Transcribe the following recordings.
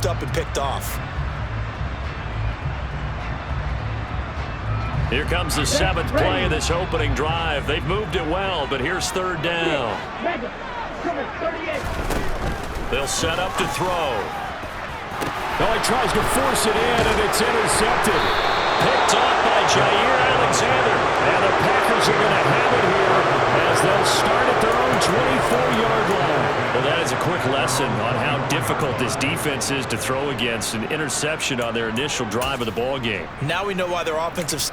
up and picked off. Here comes the 7th play of this opening drive. They've moved it well, but here's 3rd down. They'll set up to throw. Oh, he tries to force it in, and it's intercepted. Picked off by Jair Alexander. And the Packers are going to have it here as they'll start at their own 24-yard line. Well, that is a quick lesson on how difficult this defense is to throw against. An interception on their initial drive of the ball game. Now we know why their offensive...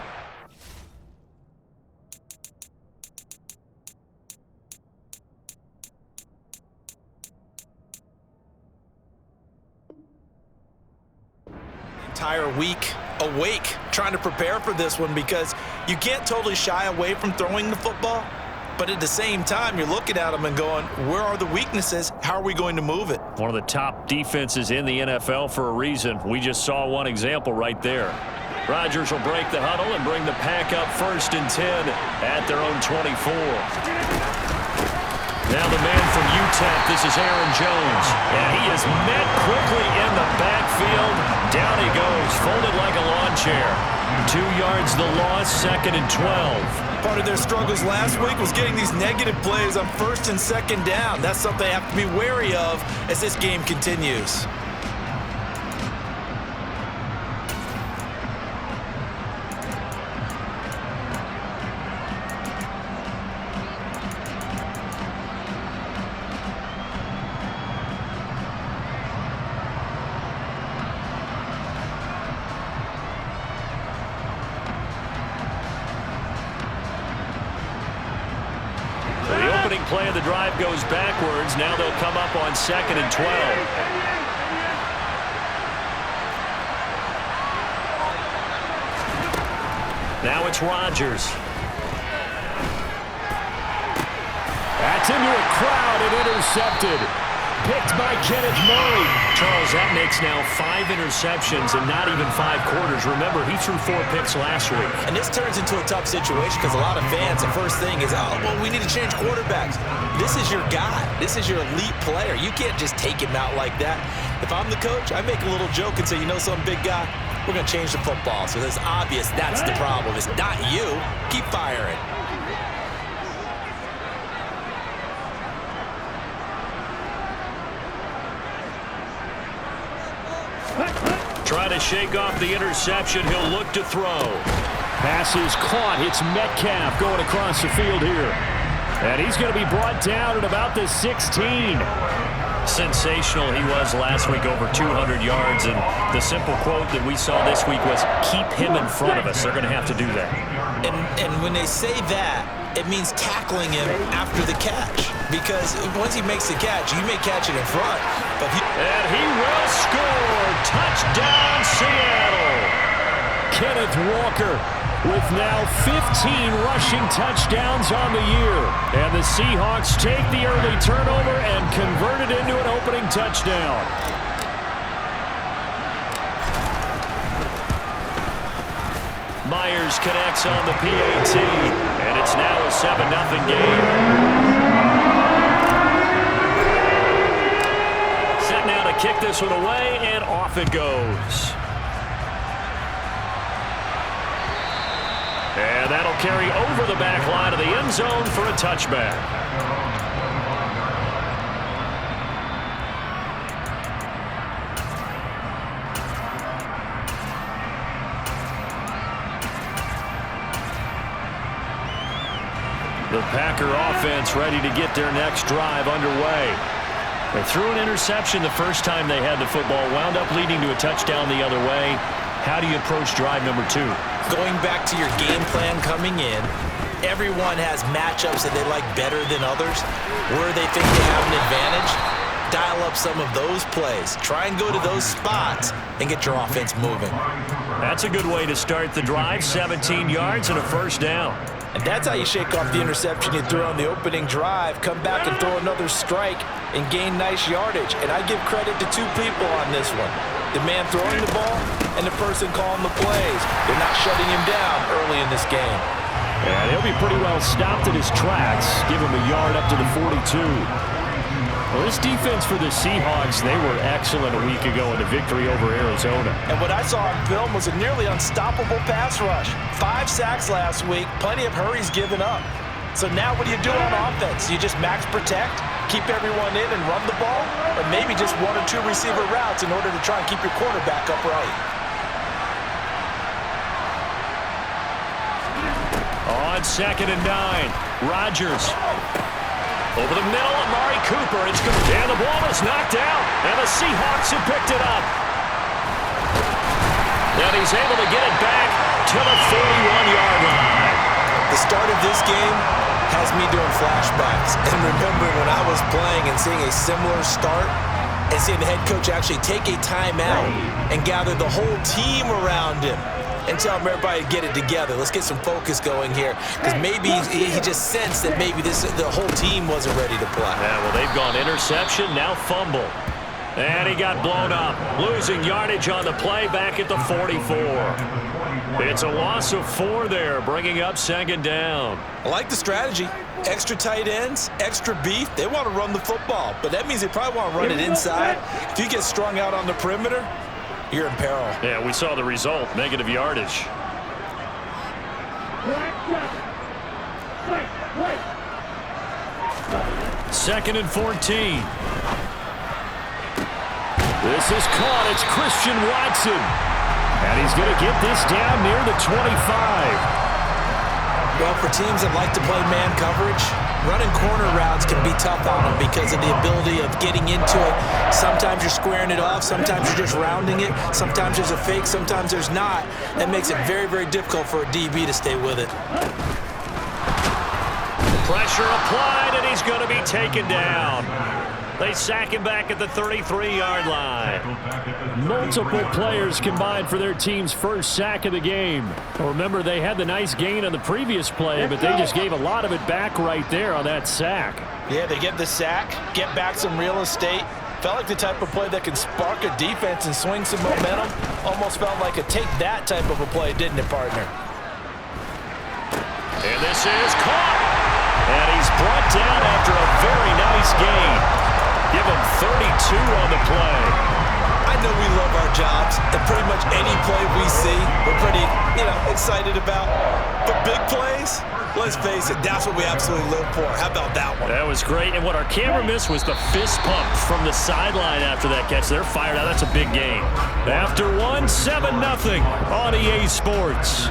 entire week awake trying to prepare for this one, because you can't totally shy away from throwing the football, but at the same time you're looking at them and going, where are the weaknesses? How are we going to move it? One of the top defenses in the NFL for a reason. We just saw one example right there. Rodgers will break the huddle and bring the pack up 1st and 10 at their own 24. Now the man from UTEP, this is Aaron Jones. And he is met quickly in the backfield. Down he goes, folded like a lawn chair. 2 yards the loss, 2nd and 12. Part of their struggles last week was getting these negative plays on 1st and 2nd down. That's something they have to be wary of as this game continues. Play of the drive goes backwards. Now they'll come up on 2nd and 12. Now it's Rodgers. That's into a crowd and intercepted. Picked by Kenneth Murray. Charles, that makes now 5 interceptions in not even 5 quarters. Remember, he threw 4 picks last week. And this turns into a tough situation because a lot of fans, the first thing is, oh, well, we need to change quarterbacks. This is your guy. This is your elite player. You can't just take him out like that. If I'm the coach, I make a little joke and say, you know some big guy, we're going to change the football. So it's obvious that's the problem. It's not you. Keep firing. Try to shake off the interception. He'll look to throw. Pass is caught. It's Metcalf going across the field here. And he's going to be brought down at about the 16. Sensational he was last week, over 200 yards. And the simple quote that we saw this week was, keep him in front of us. They're going to have to do that. And when they say that, it means tackling him after the catch. Because once he makes the catch, you may catch it in front. But and he will score. Touchdown, Seattle. Kenneth Walker with now 15 rushing touchdowns on the year. And the Seahawks take the early turnover and convert it into an opening touchdown. Myers connects on the PAT, and it's now a 7-0 game. Set now to kick this one away, and off it goes. And that'll carry over the back line of the end zone for a touchback. The Packer offense ready to get their next drive underway. They threw an interception the first time they had the football, wound up leading to a touchdown the other way. How do you approach drive number 2? Going back to your game plan coming in, everyone has matchups that they like better than others. Where they think they have an advantage, dial up some of those plays. Try and go to those spots and get your offense moving. That's a good way to start the drive. 17 yards and a first down. And that's how you shake off the interception you threw on the opening drive, come back and throw another strike and gain nice yardage. And I give credit to 2 people on this one. The man throwing the ball and the person calling the plays. They're not shutting him down early in this game. And he'll be pretty well stopped in his tracks. Give him a yard up to the 42. Well, this defense for the Seahawks, they were excellent a week ago in the victory over Arizona. And what I saw on film was a nearly unstoppable pass rush. 5 sacks last week, plenty of hurries given up. So now what do you do on offense? You just max protect, keep everyone in and run the ball, or maybe just 1 or 2 receiver routes in order to try and keep your quarterback upright. On 2nd and 9, Rodgers. Over the middle, Amari Cooper. It's good. And the ball is knocked out, and the Seahawks have picked it up. And he's able to get it back to the 41-yard line. The start of this game has me doing flashbacks and remembering when I was playing and seeing a similar start and seeing the head coach actually take a timeout and gather the whole team around him and tell everybody to get it together. Let's get some focus going here, because maybe he just sensed that maybe the whole team wasn't ready to play. Yeah, well, they've gone interception, now fumble. And he got blown up, losing yardage on the play back at the 44. It's a loss of 4 there, bringing up 2nd down. I like the strategy. Extra tight ends, extra beef. They want to run the football, but that means they probably want to run it inside. If you get strung out on the perimeter, you're in peril. Yeah, we saw the result, negative yardage. Second and 14. This is caught. It's Christian Watson. And he's going to get this down near the 25. Well, for teams that like to play man coverage, running corner routes can be tough on them because of the ability of getting into it. Sometimes you're squaring it off. Sometimes you're just rounding it. Sometimes there's a fake. Sometimes there's not. That makes it very, very difficult for a DB to stay with it. Pressure applied, and he's going to be taken down. They sack him back at the 33-yard line. Multiple players combined for their team's first sack of the game. Remember, they had the nice gain on the previous play, but they just gave a lot of it back right there on that sack. Yeah, they get the sack, get back some real estate. Felt like the type of play that can spark a defense and swing some momentum. Almost felt like a take that type of a play, didn't it, partner? And this is caught. And he's brought down after a very nice gain. Give him 32 on the play. I know we love our jobs, and pretty much any play we see, we're pretty, excited about. But big plays, let's face it, that's what we absolutely live for. How about that one? That was great, and what our camera missed was the fist pump from the sideline after that catch. They're fired out. That's a big game. After 1, 7-0 on EA Sports.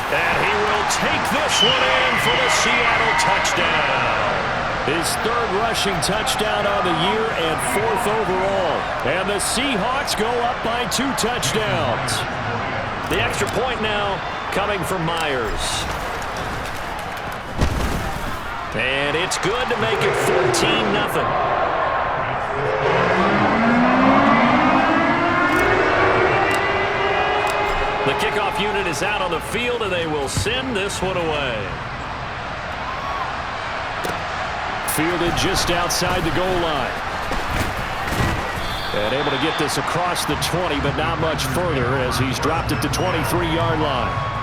And he will take this one in for the Seattle touchdown. His 3rd rushing touchdown on the year and 4th overall. And the Seahawks go up by 2 touchdowns. The extra point now coming from Myers. And it's good to make it 14-0. The kickoff unit is out on the field, and they will send this one away. Fielded just outside the goal line. And able to get this across the 20, but not much further as he's dropped at the 23-yard line.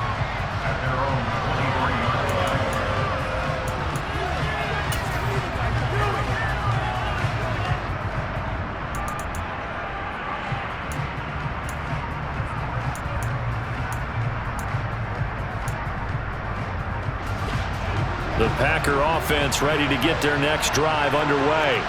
The Packer offense ready to get their next drive underway.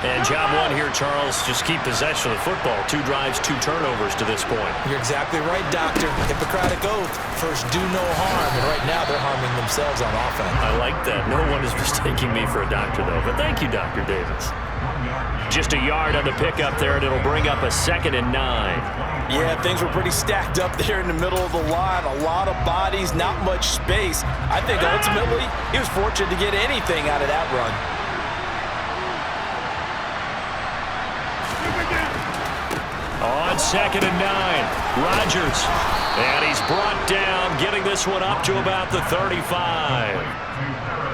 And job 1 here, Charles, just keep possession of the football. 2 drives, 2 turnovers to this point. You're exactly right, Doctor. Hippocratic oath, first do no harm, and right now they're harming themselves on offense. I like that. No one is mistaking me for a doctor, though. But thank you, Dr. Davis. Just a yard on the pickup there, and it'll bring up a 2nd and 9. Yeah, things were pretty stacked up there in the middle of the line. A lot of bodies, not much space. I think ultimately he was fortunate to get anything out of that run. On 2nd and 9, Rodgers. And he's brought down, getting this one up to about the 35.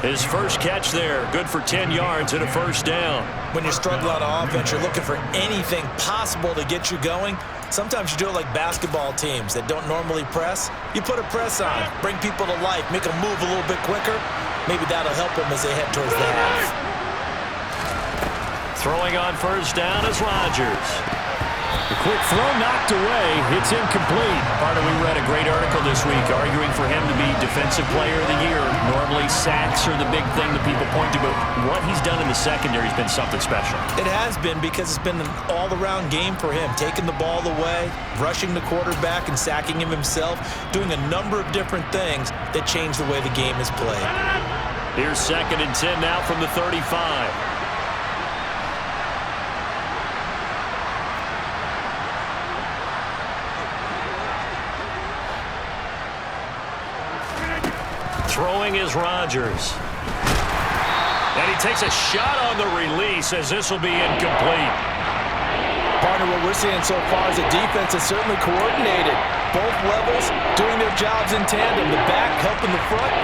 His first catch there, good for 10 yards and a first down. When you're struggling on offense, you're looking for anything possible to get you going. Sometimes you do it like basketball teams that don't normally press. You put a press on, bring people to life, make them move a little bit quicker. Maybe that'll help them as they head towards the half. Throwing on first down is Rodgers. The quick throw knocked away. It's incomplete. Partner, we read a great article this week arguing for him to be Defensive Player of the Year. Normally, sacks are the big thing that people point to, but what he's done in the secondary has been something special. It has been, because it's been an all-around game for him, taking the ball away, rushing the quarterback and sacking him himself, doing a number of different things that change the way the game is played. Here's 2nd and 10 now from the 35. Throwing is Rodgers. And he takes a shot on the release as this will be incomplete. Partner, what we're seeing so far is the defense is certainly coordinated. Both levels doing their jobs in tandem. The back helping the front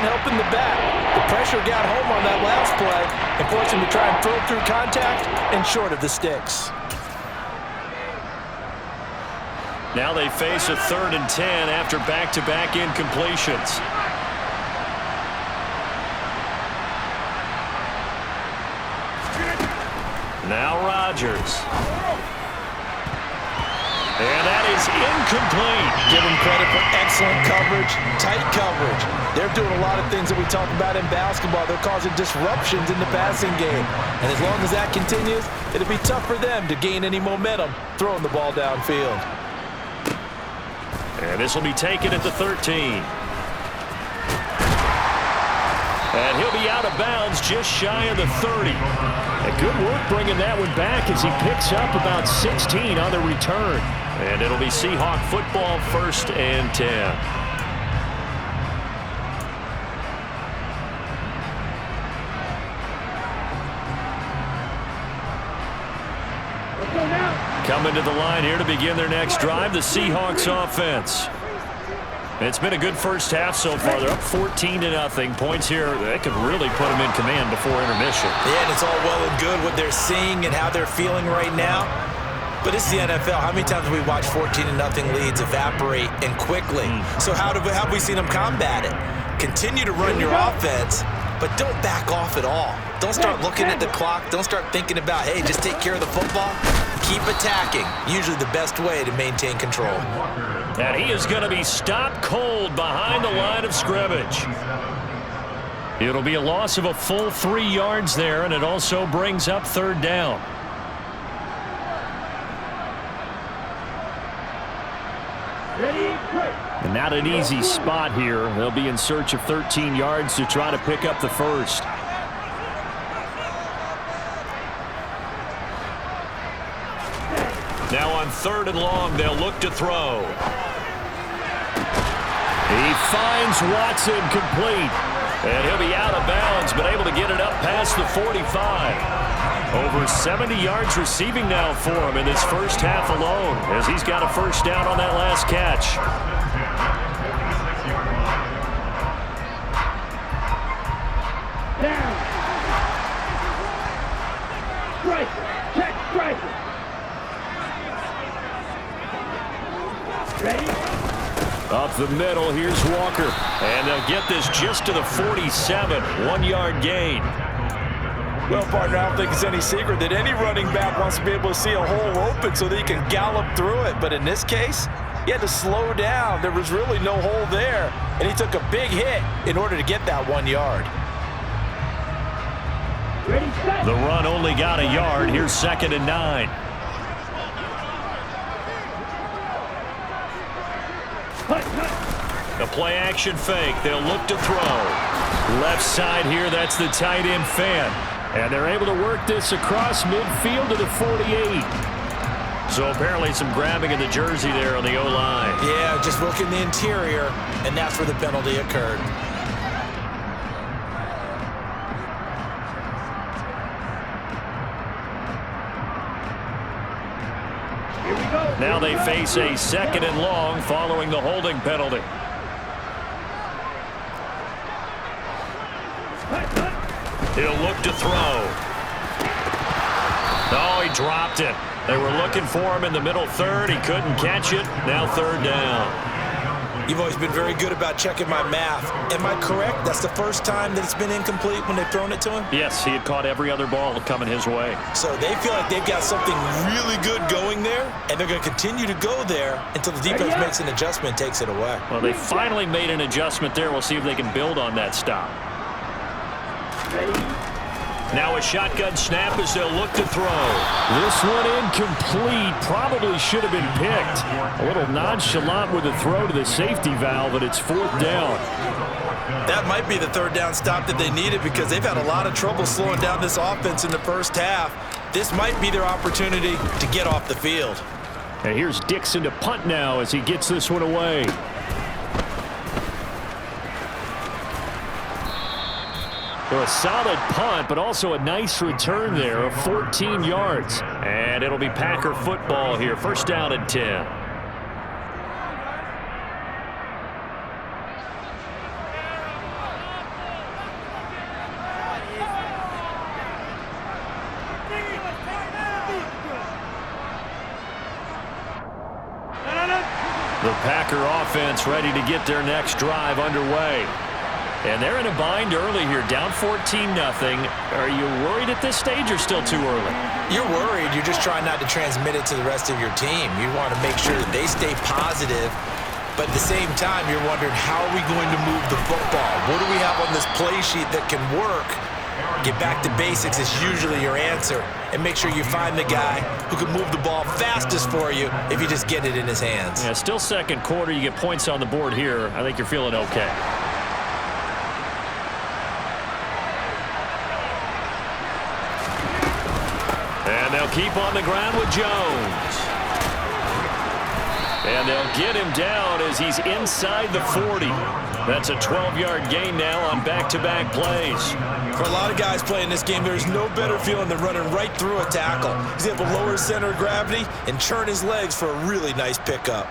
helping the back. The pressure got home on that last play and forced him to try and throw through contact and short of the sticks. Now they face a 3rd and 10 after back-to-back incompletions. Now Rodgers. And that is incomplete. Give them credit for excellent coverage, tight coverage. They're doing a lot of things that we talk about in basketball. They're causing disruptions in the passing game. And as long as that continues, it'll be tough for them to gain any momentum throwing the ball downfield. And this will be taken at the 13. And he'll be out of bounds just shy of the 30. And good work bringing that one back as he picks up about 16 on the return. And it'll be Seahawk football, 1st and 10. Coming to the line here to begin their next drive, the Seahawks offense. It's been a good first half so far. They're up 14-0. Points here, they could really put them in command before intermission. Yeah, and it's all well and good what they're seeing and how they're feeling right now. But it's the NFL. How many times have we watched 14-0 leads evaporate and quickly? So how have we seen them combat it? Continue to run your offense, but don't back off at all. Don't start looking at the clock. Don't start thinking about, hey, just take care of the football. Keep attacking. Usually the best way to maintain control. And he is going to be stopped cold behind the line of scrimmage. It'll be a loss of a full 3 yards there, and it also brings up 3rd down. And not an easy spot here. They'll be in search of 13 yards to try to pick up the first. Now on 3rd and long, they'll look to throw. He finds Watson complete. And he'll be out of bounds, but able to get it up past the 45. Over 70 yards receiving now for him in this first half alone, as he's got a first down on that last catch. Down. Striker. Check striker. Ready? Up the middle, here's Walker. And they'll get this just to the 47. 1-yard gain. Well, partner, I don't think it's any secret that any running back wants to be able to see a hole open so that he can gallop through it. But in this case, he had to slow down. There was really no hole there, and he took a big hit in order to get that 1 yard. Ready, set. The run only got a yard. Here's 2nd and 9. A play action fake. They'll look to throw. Left side here, that's the tight end fan. And they're able to work this across midfield to the 48. So apparently some grabbing of the jersey there on the O-line. Yeah, just look in the interior, and that's where the penalty occurred. Here we go. Now they face a 2nd and long following the holding penalty. He'll look to throw. Oh, he dropped it. They were looking for him in the middle third. He couldn't catch it. Now 3rd down. You've always been very good about checking my math. Am I correct? That's the first time that it's been incomplete when they've thrown it to him? Yes, he had caught every other ball coming his way. So they feel like they've got something really good going there, and they're going to continue to go there until the defense makes an adjustment and takes it away. Well, they finally made an adjustment there. We'll see if they can build on that stop. Now a shotgun snap as they'll look to throw. This one incomplete. Probably should have been picked. A little nonchalant with the throw to the safety valve, and it's 4th down. That might be the 3rd down stop that they needed because they've had a lot of trouble slowing down this offense in the first half. This might be their opportunity to get off the field. And here's Dixon to punt now as he gets this one away. So a solid punt, but also a nice return there of 14 yards. And it'll be Packer football here. 1st down and 10. The Packer offense ready to get their next drive underway. And they're in a bind early here, down 14-0. Are you worried at this stage or still too early? You're worried. You're just trying not to transmit it to the rest of your team. You want to make sure that they stay positive, but at the same time, you're wondering, how are we going to move the football? What do we have on this play sheet that can work? Get back to basics is usually your answer, and make sure you find the guy who can move the ball fastest for you if you just get it in his hands. Yeah, still 2nd quarter. You get points on the board here. I think you're feeling okay. And they'll keep on the ground with Jones. And they'll get him down as he's inside the 40. That's a 12-yard gain now on back-to-back plays. For a lot of guys playing this game, there's no better feeling than running right through a tackle. He's able to lower his center of gravity and churn his legs for a really nice pickup.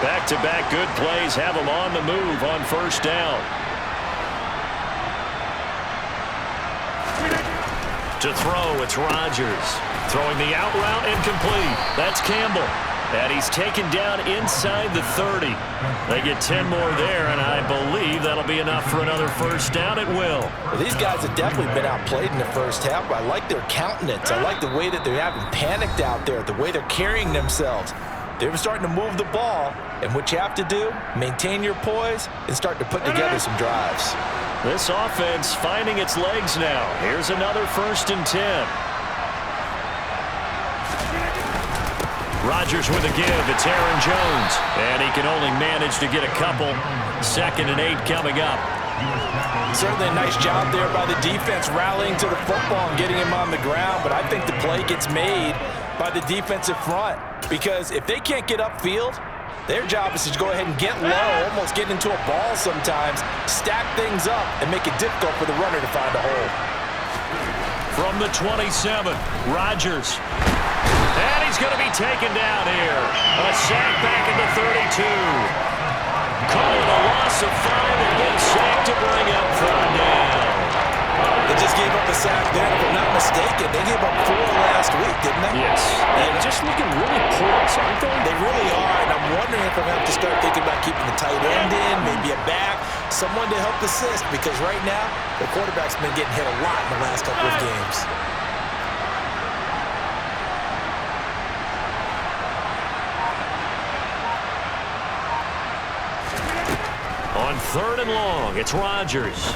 Back-to-back good plays have him on the move on 1st down. To throw, it's Rodgers. Throwing the out route incomplete. That's Campbell. And he's taken down inside the 30. They get 10 more there, and I believe that'll be enough for another 1st down. It will. Well, these guys have definitely been outplayed in the first half, but I like their countenance. I like the way that they haven't panicked out there, the way they're carrying themselves. They're starting to move the ball, and what you have to do, maintain your poise and start to put together some drives. This offense finding its legs now. Here's another 1st and 10. Rodgers with a give. It's Aaron Jones. And he can only manage to get a couple. 2nd and 8 coming up. Certainly a nice job there by the defense rallying to the football and getting him on the ground, but I think the play gets made by the defensive front because if they can't get upfield, their job is to go ahead and get low, almost get into a ball sometimes, stack things up, and make it difficult for the runner to find a hole. From the 27, Rodgers. And he's going to be taken down here. A sack back at the 32. Call it a loss of 5 and then sacked to bring up 3rd down. They just gave up a sack there, if I'm not mistaken. They gave up 4 last week, didn't they? Yes. And just looking really porous, aren't they? They really are, and I'm wondering if I'm going to have to start thinking about keeping the tight end in, maybe a back, someone to help assist, because right now, the quarterback's been getting hit a lot in the last couple of games. On 3rd and long, it's Rodgers.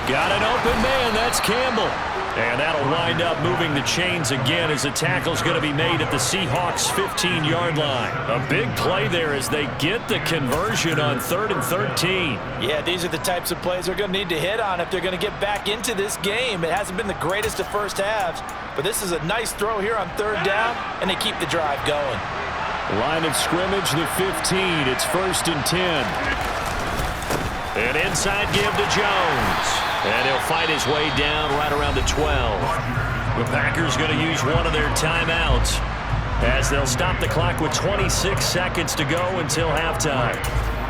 Got an open man, that's Campbell. And that'll wind up moving the chains again as the tackle's going to be made at the Seahawks' 15-yard line. A big play there as they get the conversion on 3rd and 13. Yeah, these are the types of plays they're going to need to hit on if they're going to get back into this game. It hasn't been the greatest of first halves, but this is a nice throw here on 3rd down, and they keep the drive going. Line of scrimmage, the 15. It's 1st and 10. An inside give to Jones. And he'll fight his way down right around the 12. The Packers going to use one of their timeouts as they'll stop the clock with 26 seconds to go until halftime.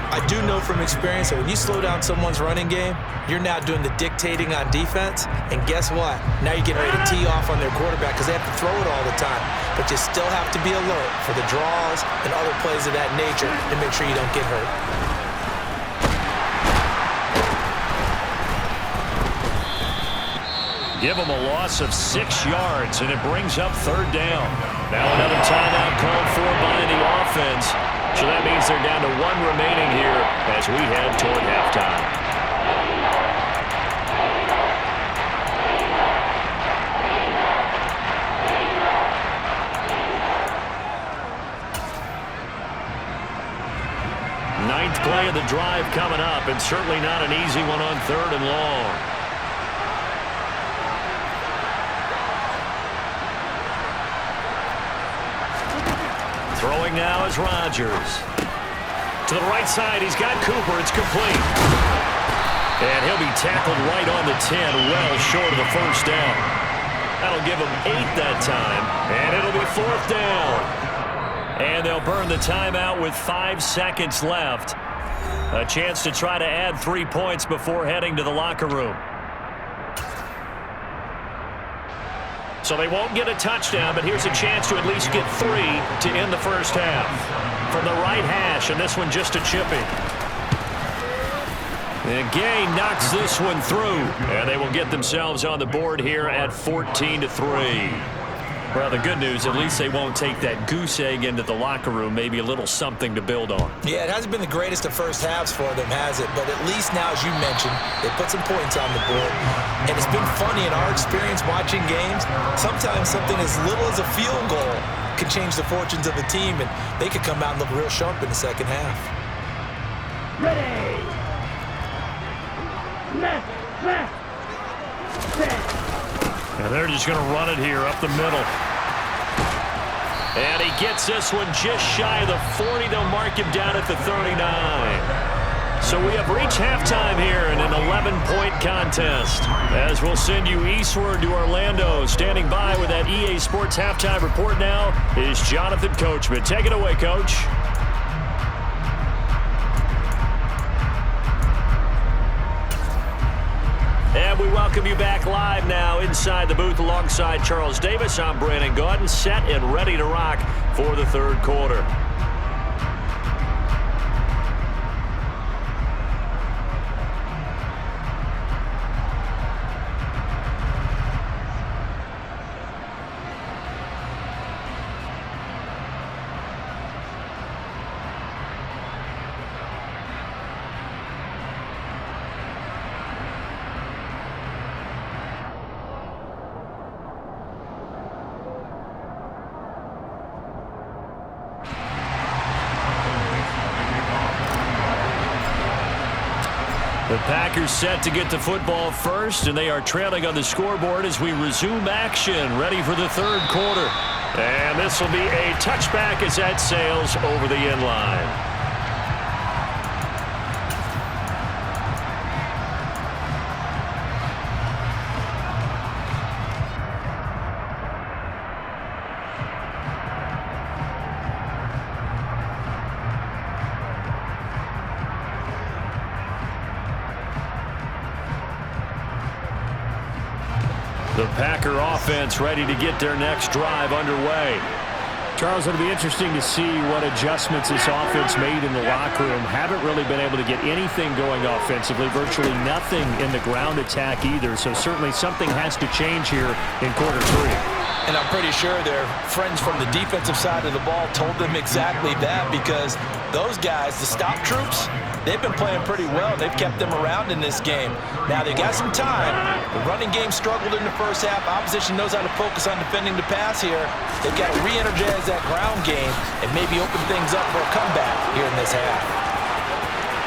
I do know from experience that when you slow down someone's running game, you're now doing the dictating on defense. And guess what? Now you're getting ready to tee off on their quarterback because they have to throw it all the time. But you still have to be alert for the draws and other plays of that nature to make sure you don't get hurt. Give them a loss of 6 yards, and it brings up 3rd down. Now another timeout called for by the offense. So that means they're down to 1 remaining here as we head toward halftime. Ninth play of the drive coming up, and certainly not an easy one on 3rd and long. Throwing now is Rodgers. To the right side, he's got Cooper. It's complete. And he'll be tackled right on the 10, well short of the 1st down. That'll give him 8 that time, and it'll be 4th down. And they'll burn the timeout with 5 seconds left. A chance to try to add 3 points before heading to the locker room. So they won't get a touchdown, but here's a chance to at least get 3 to end the first half. From the right hash, and this one just a chipping. And Gay knocks this one through, and they will get themselves on the board here at 14-3. Well, the good news, at least they won't take that goose egg into the locker room. Maybe a little something to build on. Yeah, it hasn't been the greatest of first halves for them, has it? But at least now, as you mentioned, they put some points on the board. And it's been funny in our experience watching games. Sometimes something as little as a field goal can change the fortunes of the team, and they could come out and look real sharp in the second half. Ready. Left. Set. And they're just going to run it here up the middle. And he gets this one just shy of the 40. They'll mark him down at the 39. So we have reached halftime here in an 11-point contest. As we'll send you eastward to Orlando. Standing by with that EA Sports halftime report now is Jonathan Coachman. Take it away, Coach. And we welcome you back live now inside the booth alongside Charles Davis. I'm Brandon Gaudin, set and ready to rock for the 3rd quarter. The Packers set to get the football first, and they are trailing on the scoreboard as we resume action, ready for the 3rd quarter. And this will be a touchback as that sails over the end line. The Packer offense ready to get their next drive underway. Charles, it'll be interesting to see what adjustments this offense made in the locker room. Haven't really been able to get anything going offensively, virtually nothing in the ground attack either. So certainly something has to change here in quarter 3. And I'm pretty sure their friends from the defensive side of the ball told them exactly that, because those guys, the stop troops, they've been playing pretty well. They've kept them around in this game. Now, they got some time. The running game struggled in the first half. Opposition knows how to focus on defending the pass here. They've got to re-energize that ground game and maybe open things up for a comeback here in this half.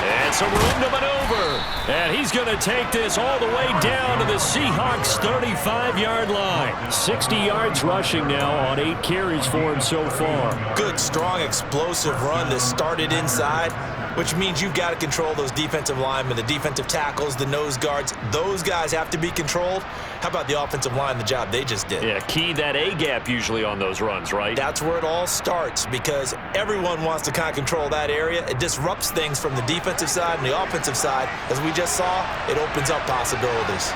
And And some room to maneuver. And he's going to take this all the way down to the Seahawks' 35-yard line. 60 yards rushing now on 8 carries for him so far. Good, strong, explosive run that started inside, which means you've got to control those defensive linemen, the defensive tackles, the nose guards. Those guys have to be controlled. How about the offensive line, the job they just did? Yeah, key that A-gap usually on those runs, right? That's where it all starts because everyone wants to kind of control that area. It disrupts things from the defensive side and the offensive side. As we just saw, it opens up possibilities.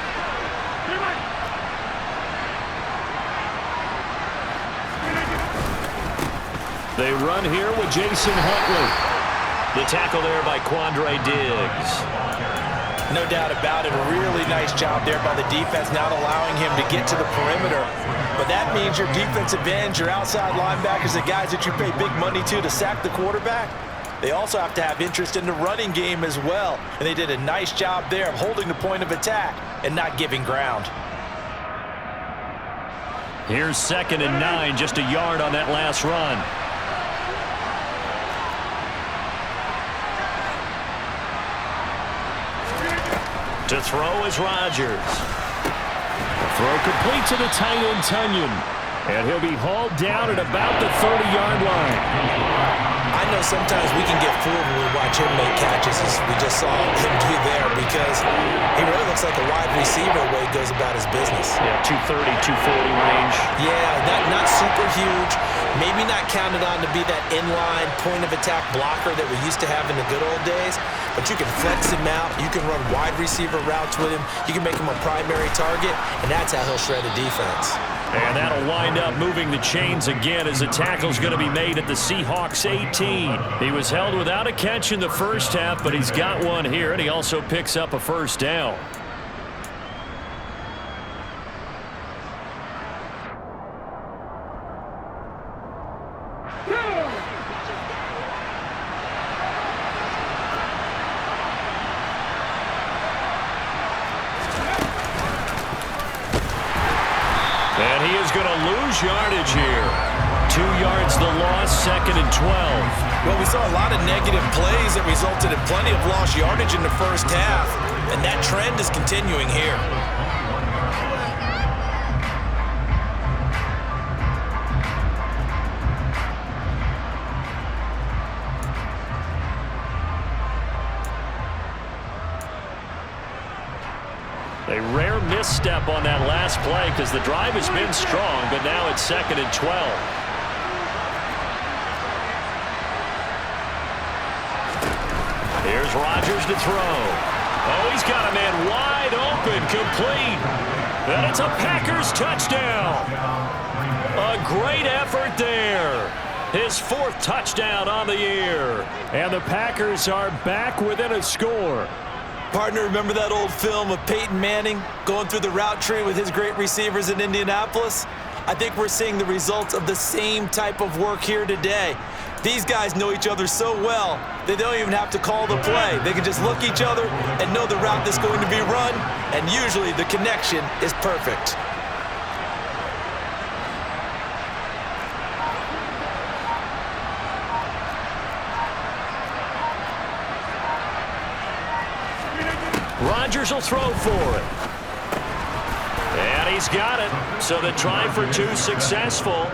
They run here with Jason Huntley. The tackle there by Quandre Diggs. No doubt about it. A really nice job there by the defense, not allowing him to get to the perimeter. But that means your defensive ends, your outside linebackers, the guys that you pay big money to sack the quarterback, they also have to have interest in the running game as well. And they did a nice job there of holding the point of attack and not giving ground. Here's 2nd and 9, just a yard on that last run. To throw is Rodgers. Throw complete to the tight end, Tunyon. And he'll be hauled down at about the 30-yard line. I know sometimes we can get fooled when we watch him make catches, as we just saw him do there, because he really looks like a wide receiver the way he goes about his business. Yeah, 230, 240 range. Yeah, not super huge. Maybe not counted on to be that inline point-of-attack blocker that we used to have in the good old days, but you can flex him out. You can run wide receiver routes with him. You can make him a primary target, and that's how he'll shred a defense. And that'll wind up moving the chains again as the tackle's going to be made at the Seahawks 18. He was held without a catch in the first half, but he's got one here, and he also picks up a first down. And he is going to lose yardage here. 2 yards the loss, 2nd and 12. Well, we saw a lot of negative plays that resulted in plenty of lost yardage in the first half, and that trend is continuing here. A rare misstep on that last play because the drive has been strong, but now it's 2nd and 12. Here's Rodgers to throw. Oh, he's got a man wide open, complete. And it's a Packers touchdown. A great effort there. His 4th touchdown on the year. And the Packers are back within a score. Partner, remember that old film of Peyton Manning going through the route tree with his great receivers in Indianapolis? I think we're seeing the results of the same type of work here today. These guys know each other so well, they don't even have to call the play. They can just look each other and know the route that's going to be run, and usually the connection is perfect. Rodgers will throw for it. And he's got it. So the try for 2 successful.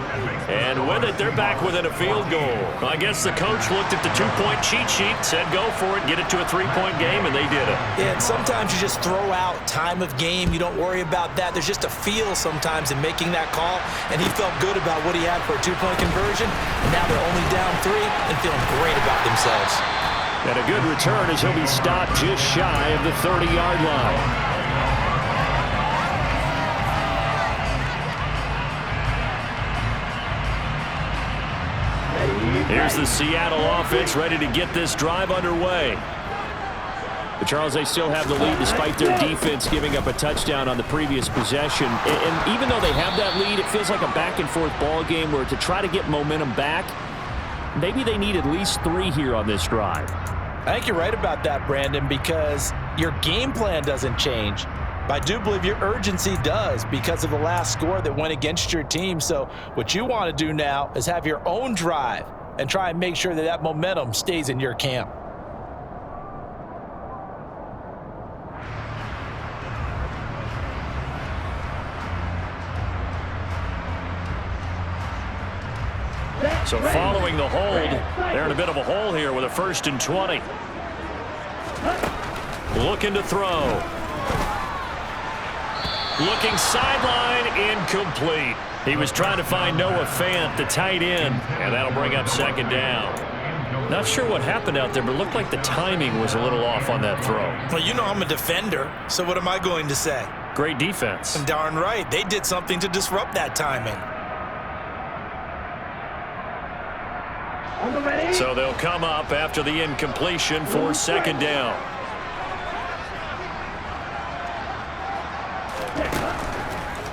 And with it, they're back within a field goal. I guess the coach looked at the 2-point cheat sheet, said go for it, get it to a 3-point game, and they did it. Yeah, and sometimes you just throw out time of game. You don't worry about that. There's just a feel sometimes in making that call, and he felt good about what he had for a 2-point conversion. And now they're only down 3 and feeling great about themselves. And a good return as he'll be stopped just shy of the 30-yard line. Here's the Seattle offense ready to get this drive underway. But Charles, they still have the lead despite their defense giving up a touchdown on the previous possession. And even though they have that lead, it feels like a back-and-forth ball game where to try to get momentum back, maybe they need at least 3 here on this drive. I think you're right about that, Brandon, because your game plan doesn't change. But I do believe your urgency does because of the last score that went against your team. So what you want to do now is have your own drive and try and make sure that that momentum stays in your camp. So following the hold, they're in a bit of a hole here with a 1st and 20. Looking to throw. Looking sideline, incomplete. He was trying to find Noah Fant, the tight end, and that'll bring up 2nd down. Not sure what happened out there, but it looked like the timing was a little off on that throw. Well, you know I'm a defender, so what am I going to say? Great defense. And darn right, they did something to disrupt that timing. So they'll come up after the incompletion for 2nd down.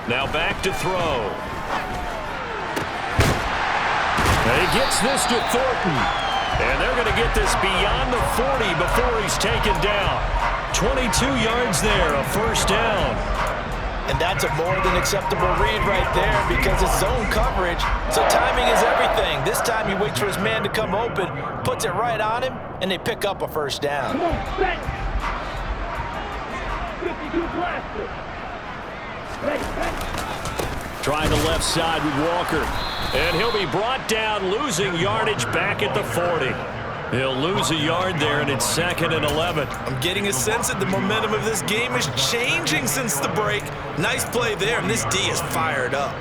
Now back to throw. And he gets this to Thornton. And they're going to get this beyond the 40 before he's taken down. 22 yards there, a 1st down. And that's a more than acceptable read right there because it's zone coverage, so timing is everything. This time he waits for his man to come open, puts it right on him, and they pick up a 1st down. Come on, set. 52 blaster. Trying the left side with Walker. And he'll be brought down, losing yardage back at the 40. He'll lose a yard there, and it's 2nd and 11. I'm getting a sense that the momentum of this game is changing since the break. Nice play there, and this D is fired up.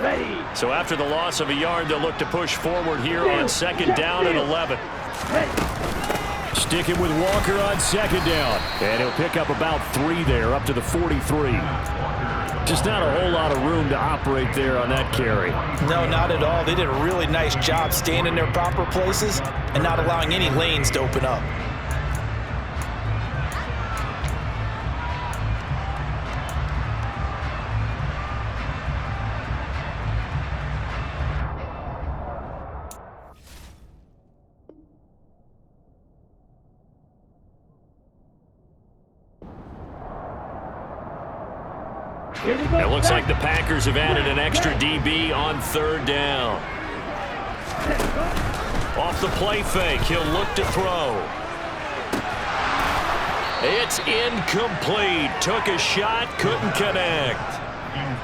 Ready. So after the loss of a yard, they'll look to push forward here on 2nd down and 11. Sticking with Walker on 2nd down. And he'll pick up about 3 there, up to the 43. Just not a whole lot of room to operate there on that carry. No, not at all. They did a really nice job staying in their proper places and not allowing any lanes to open up. It looks like the Packers have added an extra DB on 3rd down. Off the play fake, he'll look to throw. It's incomplete. Took a shot, couldn't connect.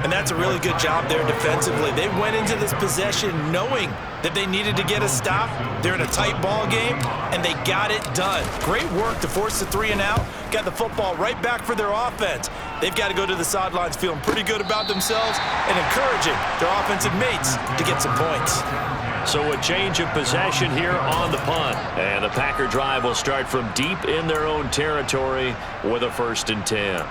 And that's a really good job there defensively. They went into this possession knowing that they needed to get a stop. They're in a tight ball game, and they got it done. Great work to force the 3 and out. Got the football right back for their offense. They've got to go to the sidelines feeling pretty good about themselves and encouraging their offensive mates to get some points. So a change of possession here on the punt. And the Packer drive will start from deep in their own territory with a 1st and 10.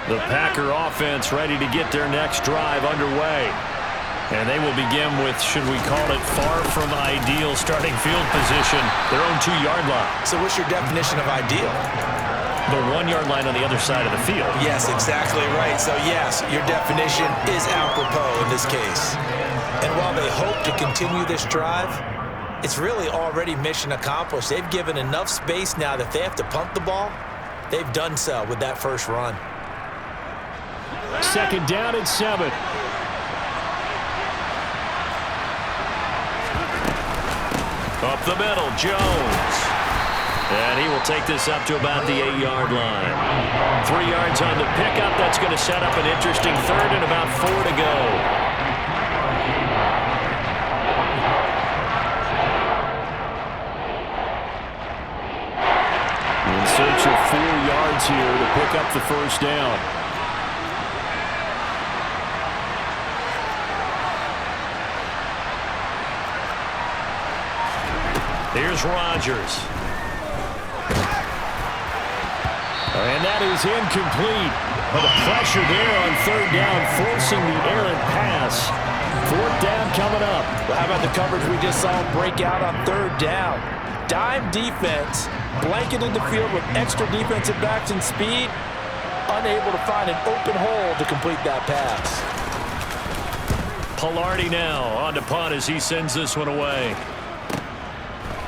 The Packer offense ready to get their next drive underway. And they will begin with, should we call it, far from ideal starting field position, their own 2-yard line. So what's your definition of ideal? The 1-yard line on the other side of the field. Yes, exactly right. So yes, your definition is apropos in this case. And while they hope to continue this drive, it's really already mission accomplished. They've given enough space now that if they have to punt the ball, they've done so with that first run. 2nd down and 7. Up the middle, Jones. And he will take this up to about the 8-yard line. 3 yards on the pickup. That's going to set up an interesting 3rd and about 4 to go. In search of 4 yards here to pick up the 1st down. Here's Rodgers. And that is incomplete. But the pressure there on 3rd down, forcing the errant pass. 4th down coming up. Well, how about the coverage we just saw break out on 3rd down? Dime defense, blanketed the field with extra defensive backs and speed, unable to find an open hole to complete that pass. Palardy now on to punt as he sends this one away.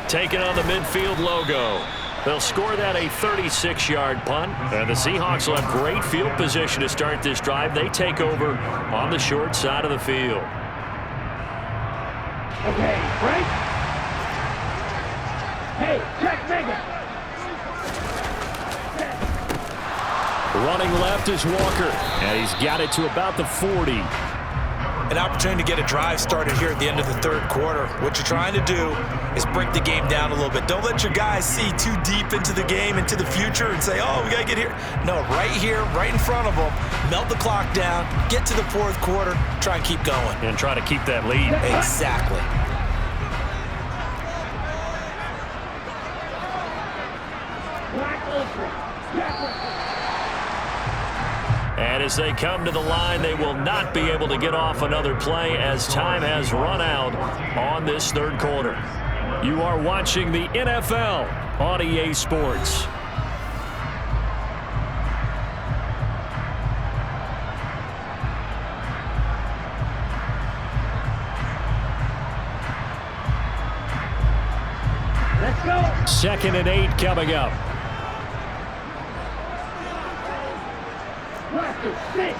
Taking on the midfield logo. They'll score that a 36-yard punt. And the Seahawks will have great field position to start this drive. They take over on the short side of the field. Okay, Frank. Hey, check Megan. Running left is Walker, and he's got it to about the 40. An opportunity to get a drive started here at the end of the third quarter. What you're trying to do is break the game down a little bit. Don't let your guys see too deep into the game, into the future, and say, oh, we got to get here. No, right here, right in front of them, melt the clock down, get to the fourth quarter, try and keep going. And try to keep that lead. Exactly. Black Ultra. And as they come to the line, they will not be able to get off another play as time has run out on this third quarter. You are watching the NFL on EA Sports. Let's go. 2nd and 8 coming up. Blaster, sit.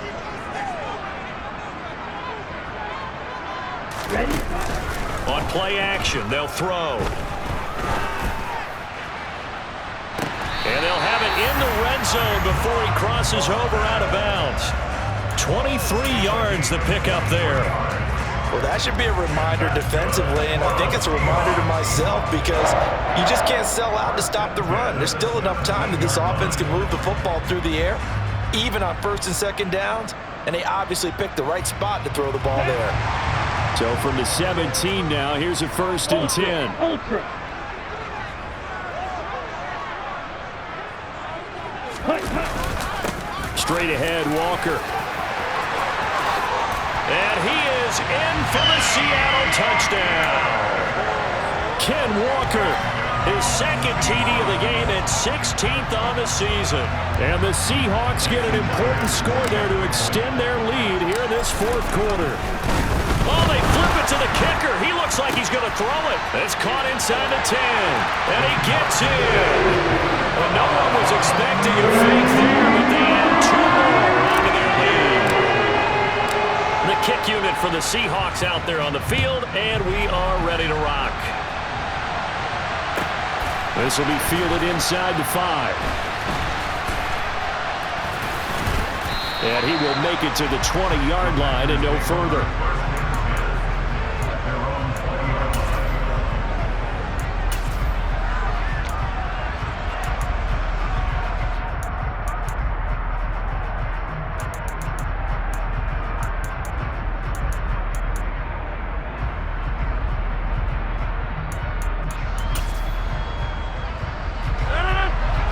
Ready? On play action, they'll throw. And they'll have it in the red zone before he crosses over out of bounds. 23 yards the pickup there. Well, that should be a reminder defensively, and I think it's a reminder to myself because you just can't sell out to stop the run. There's still enough time that this offense can move the football through the air, even on 1st and 2nd downs, and they obviously picked the right spot to throw the ball there. So from the 17 now, here's a 1st and 10. Ultra. Straight ahead, Walker. And he is in for the Seattle touchdown. Ken Walker, His 2nd TD of the game and 16th on the season. and the Seahawks get an important score there to extend their lead here in this 4th quarter. Oh, they flip it to the kicker. He looks like he's going to throw it. It's caught inside the 10, and he gets in. Well, no one was expecting a fake there, but they add 2 more onto their lead. The kick unit for the Seahawks out there on the field, and we are ready to rock. This will be fielded inside the 5. And he will make it to the 20-yard line and no further.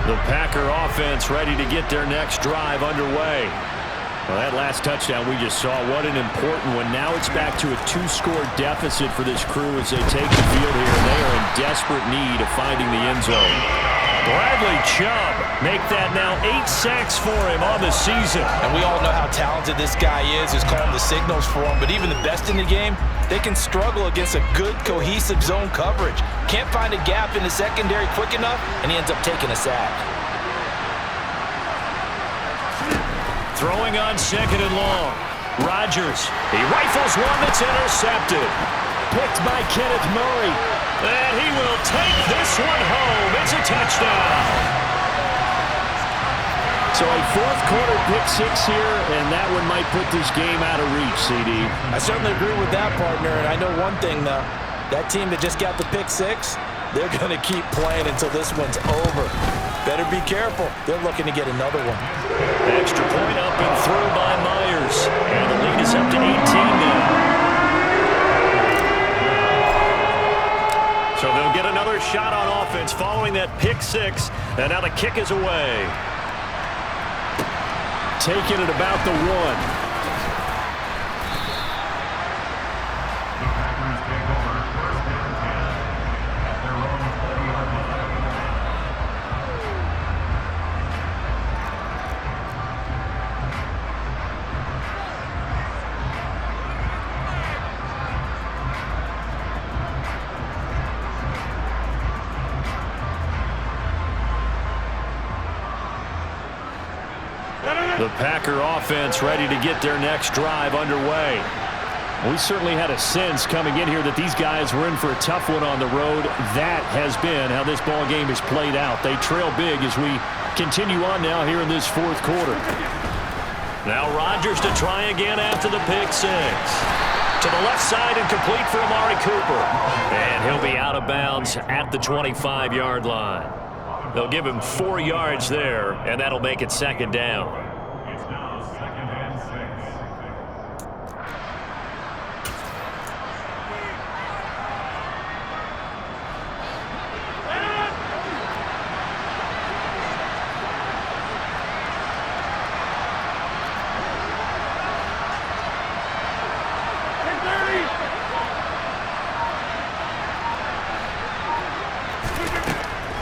The Packer offense ready to get their next drive underway. Well, that last touchdown we just saw, what an important one. Now it's back to a 2-score deficit for this crew as they take the field here. They are in desperate need of finding the end zone. Bradley Chubb make that now 8 sacks for him on the season. And we all know how talented this guy is, who's calling the signals for him. But even the best in the game, they can struggle against a good, cohesive zone coverage. Can't find a gap in the secondary quick enough, and he ends up taking a sack. Throwing on 2nd and long. Rodgers, he rifles one that's intercepted. Picked by Kenneth Murray. And he will take this one home. It's a touchdown. So a 4th quarter pick 6 here, and that one might put this game out of reach, CD. I certainly agree with that, partner, and I know one thing, though. That team that just got the pick 6, they're going to keep playing until this one's over. Better be careful. They're looking to get another one. Extra point up and through by Myers. And the lead is up to 18 now. So they'll get another shot on offense following that pick 6. And now the kick is away. Taking it about the 1. The Packer offense ready to get their next drive underway. We certainly had a sense coming in here that these guys were in for a tough one on the road. That has been how this ball game is played out. They trail big as we continue on now here in this fourth quarter. Now Rodgers to try again after the pick six. To the left side and complete for Amari Cooper. And he'll be out of bounds at the 25-yard line. They'll give him 4 yards there, and that'll make it second down.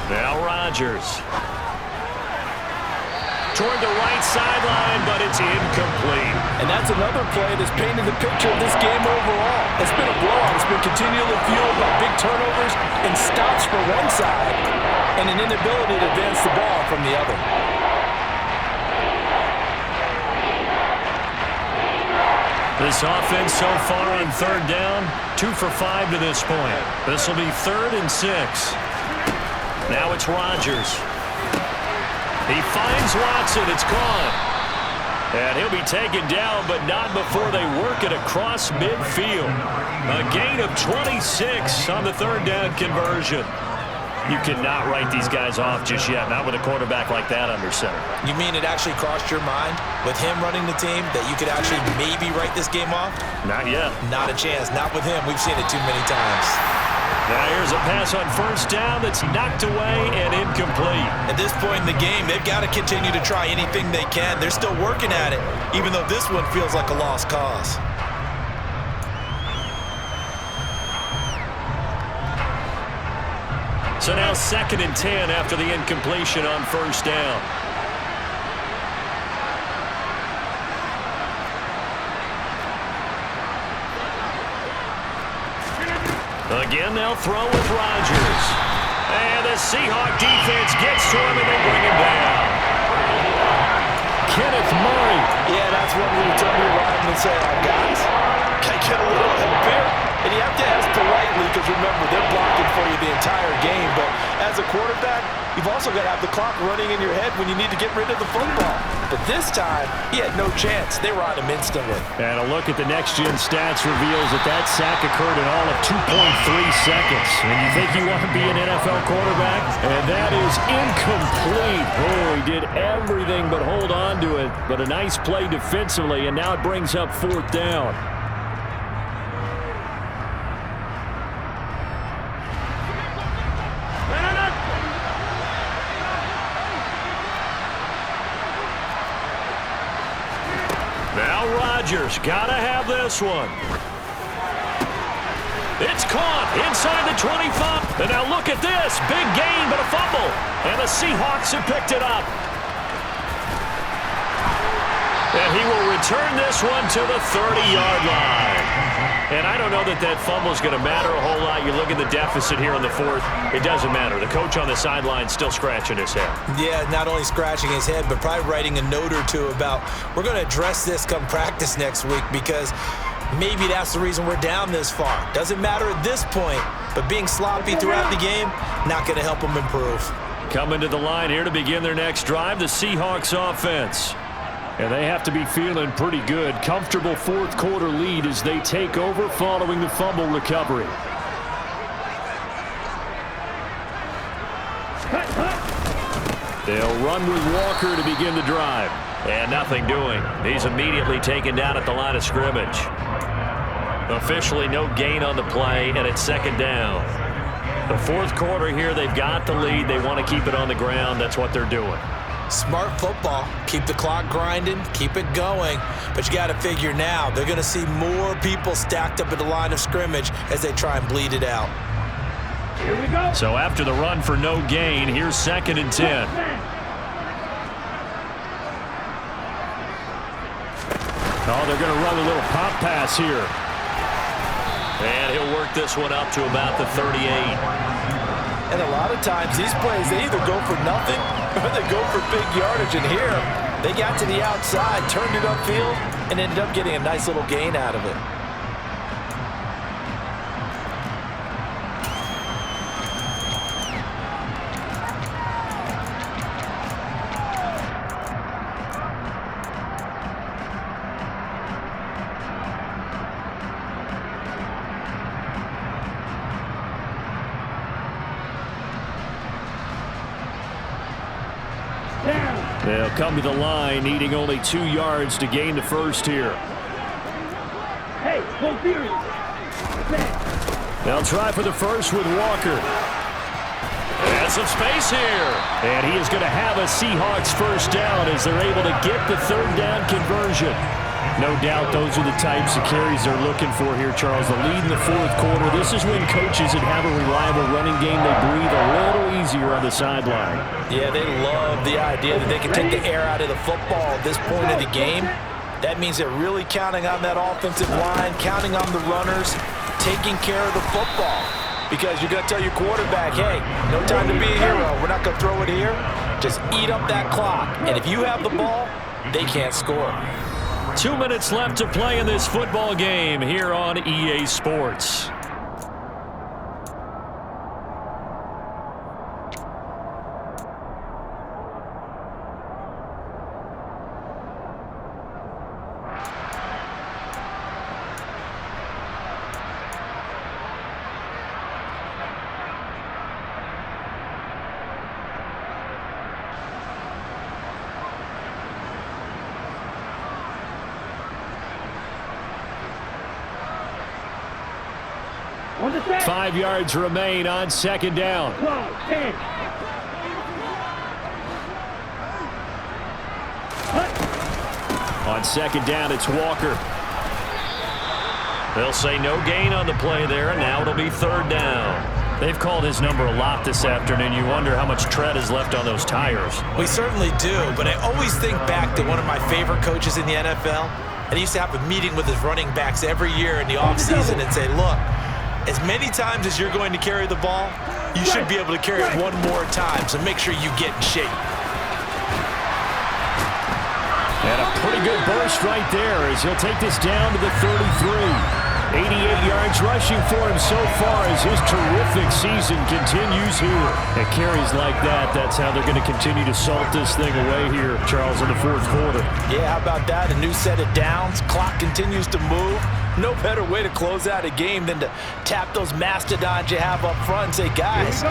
Now Rodgers. Toward the right sideline, but it's incomplete. And that's another play that's painted the picture of this game overall. It's been a blowout. It's been continually fueled by big turnovers and stops for one side and an inability to advance the ball from the other. This offense so far on third down, 2 for 5 to this point. This will be 3rd and 6. Now it's Rodgers. He finds Watson. It's gone. And he'll be taken down, but not before they work it across midfield. A gain of 26 on the third down conversion. You cannot write these guys off just yet, not with a quarterback like that under center. You mean it actually crossed your mind with him running the team that you could actually maybe write this game off? Not yet. Not a chance. Not with him. We've seen it too many times. Now here's a pass on first down that's knocked away and incomplete. At this point in the game, they've got to continue to try anything they can. They're still working at it, even though this one feels like a lost cause. So now 2nd and 10 after the incompletion on first down. Again, they'll throw with Rodgers. And the Seahawk defense gets to him, and they bring him down. Kenneth Murray. Yeah, that's one where you turn to your right and say, guys, can I get a little help here? And you have to ask politely because, remember, they're blocking for you the entire game. But as a quarterback, you've also got to have the clock running in your head when you need to get rid of the football. But this time, he had no chance. They were on him instantly. And a look at the next-gen stats reveals that that sack occurred in all of 2.3 seconds. And you think you want to be an NFL quarterback? And that is incomplete. Oh, he did everything but hold on to it. But a nice play defensively, and now it brings up 4th down. Rodgers gotta have this one. It's caught inside the 25. And now look at this. Big gain, but a fumble. And the Seahawks have picked it up. And he will return this one to the 30-yard line. And I don't know that that fumble is going to matter a whole lot. You look at the deficit here in the 4th. It doesn't matter. The coach on the sideline still scratching his head. Yeah, not only scratching his head, but probably writing a note or two about we're going to address this come practice next week because maybe that's the reason we're down this far. Doesn't matter at this point, but being sloppy throughout the game, not going to help them improve. Coming to the line here to begin their next drive, the Seahawks offense. And they have to be feeling pretty good. Comfortable 4th quarter lead as they take over following the fumble recovery. They'll run with Walker to begin the drive. And nothing doing. He's immediately taken down at the line of scrimmage. Officially no gain on the play, and it's 2nd down. The 4th quarter here, they've got the lead. They want to keep it on the ground. That's what they're doing. Smart football. Keep the clock grinding. Keep it going. But you got to figure now, they're going to see more people stacked up at the line of scrimmage as they try and bleed it out. Here we go. So after the run for no gain, here's 2nd and 10. Oh, they're going to run a little pop pass here. And he'll work this one up to about the 38. And a lot of times these plays, they either go for nothing or they go for big yardage. And here, They got to the outside, turned it upfield, and ended up getting a nice little gain out of it. They'll come to the line, needing only 2 yards to gain the first here. Hey, go serious. They'll try for the first with Walker. And some space here. And he is going to have a Seahawks first down as they're able to get the third down conversion. No doubt those are the types of carries they're looking for here, Charles. The lead in the fourth quarter. This is when coaches that have a reliable running game, they breathe a little easier on the sideline. Yeah, they love the idea that they can take the air out of the football at this point of the game. That means they're really counting on that offensive line, counting on the runners, taking care of the football. Because you're going to tell your quarterback, hey, no time to be a hero. We're not going to throw it here. Just eat up that clock. And if you have the ball, they can't score. 2 minutes left to play in this football game here on EA Sports. On the set. 5 yards remain on second down. 12, 10. On second down, it's Walker. They'll say no gain on the play there, and now it'll be third down. They've called his number a lot this afternoon. You wonder how much tread is left on those tires. We certainly do, but I always think back to one of my favorite coaches in the NFL. And he used to have a meeting with his running backs every year in the offseason and say, look, as many times as you're going to carry the ball, you should be able to carry it one more time, so make sure you get in shape. And a pretty good burst right there as he'll take this down to the 33. 88 yards rushing for him so far as his terrific season continues here. And carries like that, that's how they're going to continue to salt this thing away here, Charles, in the fourth quarter. Yeah, how about that? A new set of downs. Clock continues to move. No better way to close out a game than to tap those mastodons you have up front and say, guys,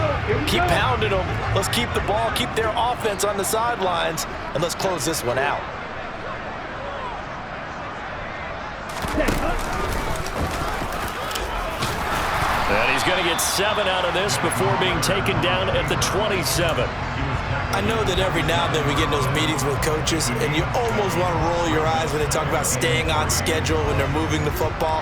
keep pounding them. Let's keep the ball, keep their offense on the sidelines, and let's close this one out. And he's going to get 7 out of this before being taken down at the 27. I know that every now and then we get in those meetings with coaches, and you almost want to roll your eyes when they talk about staying on schedule when they're moving the football.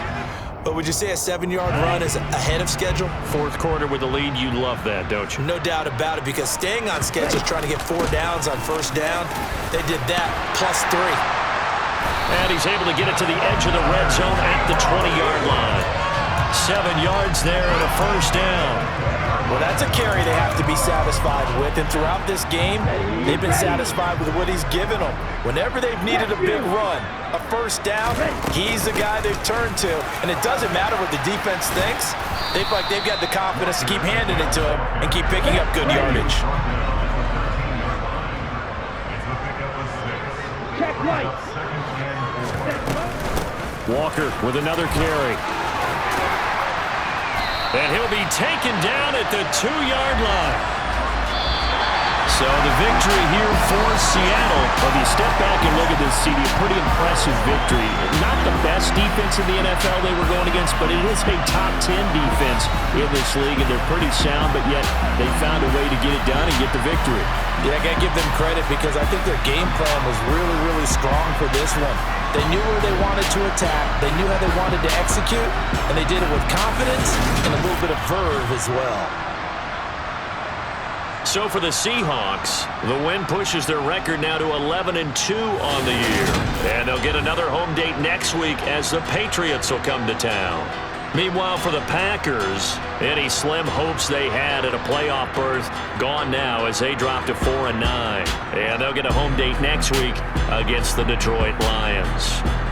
But would you say a 7-yard run is ahead of schedule? Fourth quarter with the lead, you love that, don't you? No doubt about it, because staying on schedule, trying to get 4 downs on first down, they did that plus 3. And he's able to get it to the edge of the red zone at the 20-yard line. 7 yards there and a first down. Well, that's a carry they have to be satisfied with, and throughout this game, they've been satisfied with what he's given them. Whenever they've needed a big run, a first down, he's the guy they've turned to, and it doesn't matter what the defense thinks. They feel like they've got the confidence to keep handing it to him and keep picking up good yardage. Check lights. Walker with another carry. And he'll be taken down at the 2-yard line. So the victory here for Seattle. Well, if you step back and look at this, CD, a pretty impressive victory. Not the best defense in the NFL they were going against, but it is a top 10 defense in this league, and they're pretty sound, but yet they found a way to get it done and get the victory. Yeah, I got to give them credit because I think their game plan was really, really strong for this one. They knew where they wanted to attack. They knew how they wanted to execute, and they did it with confidence and a little bit of verve as well. So for the Seahawks, the win pushes their record now to 11-2 on the year. And they'll get another home date next week as the Patriots will come to town. Meanwhile, for the Packers, any slim hopes they had at a playoff berth gone now as they drop to 4-9. And they'll get a home date next week against the Detroit Lions.